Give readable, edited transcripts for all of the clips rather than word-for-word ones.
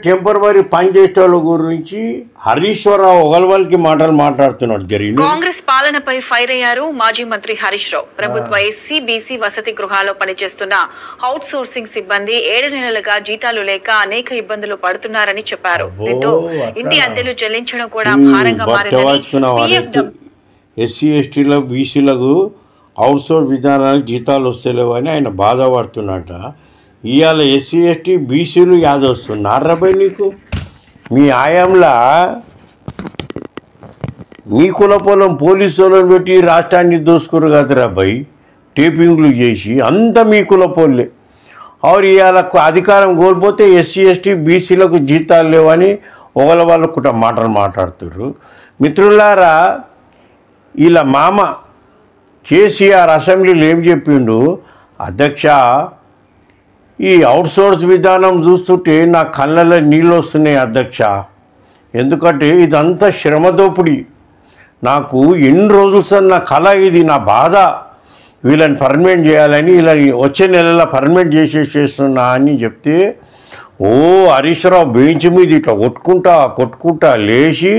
Temporary పనిచేసేవాళ్ళ గురించి హరీశ్వరరావు ఒకళ్ళకి మాటలు మాట్లాడుతున్నాడు. జరిగింది కాంగ్రెస్ పాలనపై ఫైర్ అయ్యారు మాజీ మంత్రి హరీష్ రావు. ప్రభుత్వ ఎస్సీ బీసీ వసతి గృహాల్లో పనిచేస్తున్న అవుట్ సోర్సింగ్ సిబ్బంది 7 నెలలుగా జీతాలు లేక అనేక ఇబ్బందులు పడుతున్నారని చెప్పారు. దీంతో ఇంటి అద్దెలు చెల్లించడం కూడా భారంగా మారిందని ఎస్సీ ఎస్టీలకు బీసీలకు అవుట్ సోర్స్ విధానానికి జీతాలు వస్తలేవని ఆయన బాధపడుతున్నట. ఇవాళ ఎస్సీ ఎస్టీ బీసీలు యాదొస్తున్నారు రాబాయ్. నీకు మీ ఆయాంలా మీ కుల పొలం పోలీసు వాళ్ళని పెట్టి రాష్ట్రాన్ని దోసుకురు కదా రాబాయ్. టేపింగ్లు చేసి అంతా మీ కుల పోలే. ఆరు ఇవాళ అధికారం కోల్పోతే ఎస్సీ ఎస్టీ బీసీలకు జీతాలు లేవని వాళ్ళ కుట మాటలు మాట్లాడుతున్నారు. మిత్రులారా, వీళ్ళ మామ కేసీఆర్ అసెంబ్లీలో ఏం చెప్పిండు, అధ్యక్ష ఈ అవుట్సోర్స్ విధానం చూస్తుంటే నా కళ్ళల్లో నీళ్ళు వస్తున్నాయి అధ్యక్ష. ఎందుకంటే ఇదంతా శ్రమదోపిడి. నాకు ఎన్ని రోజులు సార్ నా కళ ఇది, నా బాధ. వీళ్ళని పర్మనెంట్ చేయాలని ఇలా వచ్చే నెలలో పర్మనెంట్ చేస్తున్నా అని చెప్తే హరీష్ రావు బెంచ్ మీద ఇట్లా కొట్టుకుంటా లేచి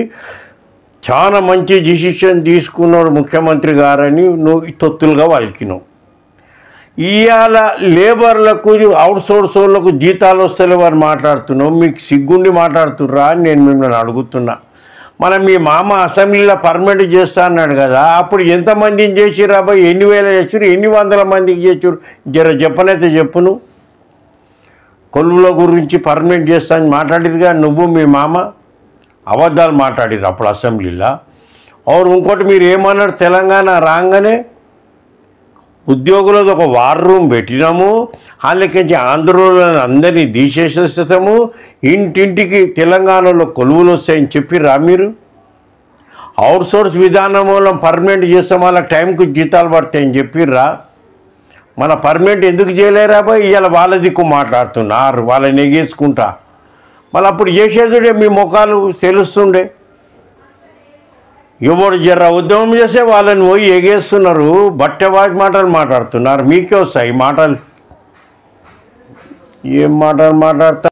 చాలా మంచి డిసిషన్ తీసుకున్నాడు ముఖ్యమంత్రి గారని నువ్వు తొత్తులుగా వలికినావు. ఇవాళ లేబర్లకు అవుట్సోర్స్ వాళ్ళకు జీతాలు వస్తలేవు అని మాట్లాడుతున్నావు. మీకు సిగ్గుండి మాట్లాడుతుర్రా అని నేను మిమ్మల్ని అడుగుతున్నా. మనం మీ మామ అసెంబ్లీలో పర్మనెంట్ చేస్తా అన్నాడు కదా, అప్పుడు ఎంతమందిని చేసిర్రు అబ్బాయి? ఎన్ని వేల చేసారు, ఎన్ని వందల మందికి చేసారు? చెప్పనైతే చెప్పును. కొలువుల గురించి పర్మనెంట్ చేస్తా అని మాట్లాడిరుగా నువ్వు మీ మామ. అబద్ధాలు మాట్లాడిరు అప్పుడు అసెంబ్లీలో. అవును, ఇంకోటి మీరు ఏమన్నారు, తెలంగాణ రాగానే ఉద్యోగులది ఒక వార్ రూమ్ పెట్టినాము, అందులోకించి ఆంధ్రోళన అందరినీ తీసేసేస్తాము, ఇంటింటికి తెలంగాణలో కొలువులు వస్తాయని చెప్పిర్రా మీరు? అవుట్సోర్స్ విధానం వల్ల పర్మనెంట్ చేస్తాం, వాళ్ళకి టైంకి జీతాలు పడతాయని చెప్పిర్రా? మన పర్మనెంట్ ఎందుకు చేయలేరా బాయ్? ఇవాళ వాళ్ళ దిక్కు మాట్లాడుతున్నారు, వాళ్ళని ఎగేసుకుంటా. మళ్ళీ అప్పుడు చేసేదే మీ ముఖాలు తెలుస్తుండే. ఎవరు జర ఉద్యమం చేస్తే వాళ్ళని పోయి ఎగేస్తున్నారు, బట్టెవాటి మాటలు మాట్లాడుతున్నారు. మీకే వస్తాయి మాటలు. ఏం మాటలు మాట్లాడతారు?